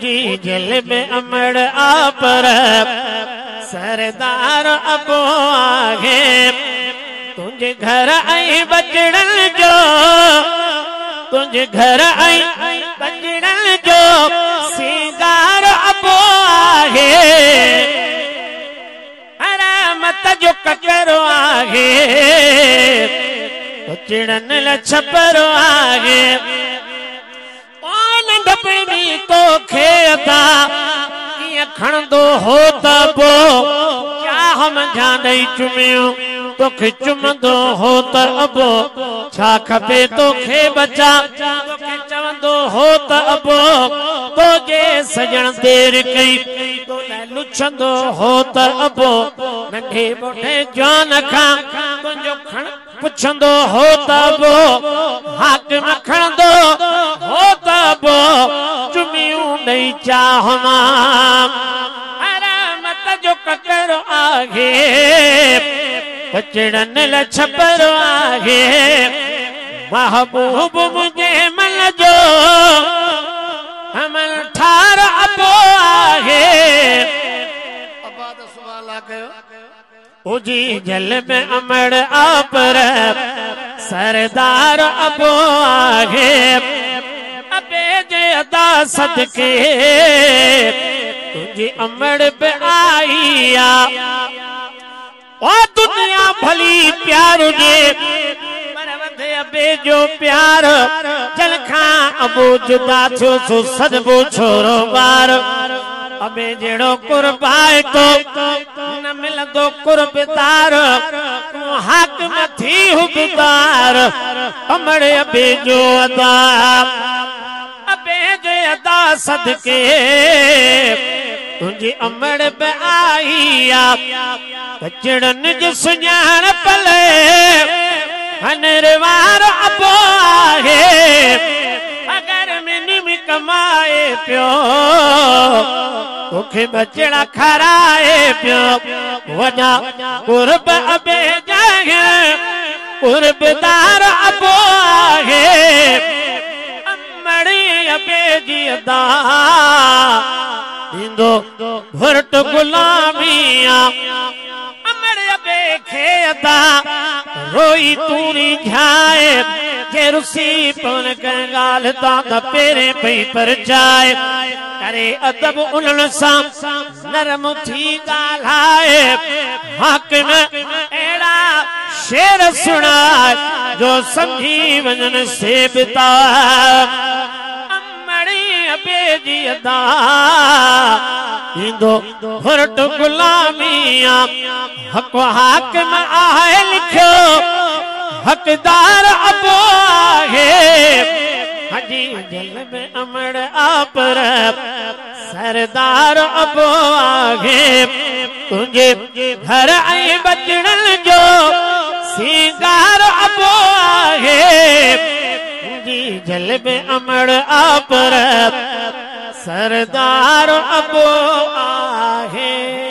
जी जल में अमड़ आपर सरदार अबो आगे तुझे घर आई बजड़न जो तुझे घर आई बजड़न जो सिंगार अबो आगे मत जो ककरो आगे चिड़न लछपरो आगे ओन डपड़ी तो खेता ये खणदो हो तबो क्या हम जाने चुमियो तो चुमदो हो तबो छा खपे तो खे बचा तो चवंदो हो तबो तो जे सजण देर कई तो लुछंदो हो तबो नंढे मोटे जान खां तुंजो खण पुछंदो हो तबो हाक मखणदो हो तबो चुमियूं नहीं चाहमा मत जो ककरो आगे चिड़न लछपरो आगे महबूब मुझे मन जो हमन ठार अबो आगे जी जल में अमड़ आपर सरदार अबो आगे अबे जे अदा सदके तुझी अमड़ पे आईया ओ दुनिया भली प्यार जे पर वधे अबे जो प्यार जल खां अबो जुदा थियो सो सदबो छोरो बार अबे जेड़ो कुर्बाए तो न मिलंदो कुर्बदार तू हाक मथी हुबदार अमड़े अबे जो अदा अबे जो अदा सदके तुझी अमड़ पे आईया चिड़न जो सुञाण पले हनरवार अबो आहे अगर मिनी में कमाए पियो तोखे बचड़ा खराए पियो वजा कुर्ब अबे जाए कुर्बदार अबो आहे अमड़ी अबे जी अदा इंदो भुरट गुलामिया अमड़ अबे खे अदा रोई तूरी झाए जे रुसी पन कंगाल ता पेरे पई पर जाए करे अदब उन्हनि सां नरम थी ॻाल्हाए हाकिम अहिड़ा शेर सुणाए जो समझी वञनि सेबता अमड़ी अबे जी अदा इंदो भुरट गुलामिया हक हाकिम आहे लिखियो हकदार अबो आहे हजी जल में अमड़ आपर सरदार अबो आहे तुझे घर आई बचड़न जो सिंगार अबो आहे जी जल में अमड़ आपर सरदार अबो आहे।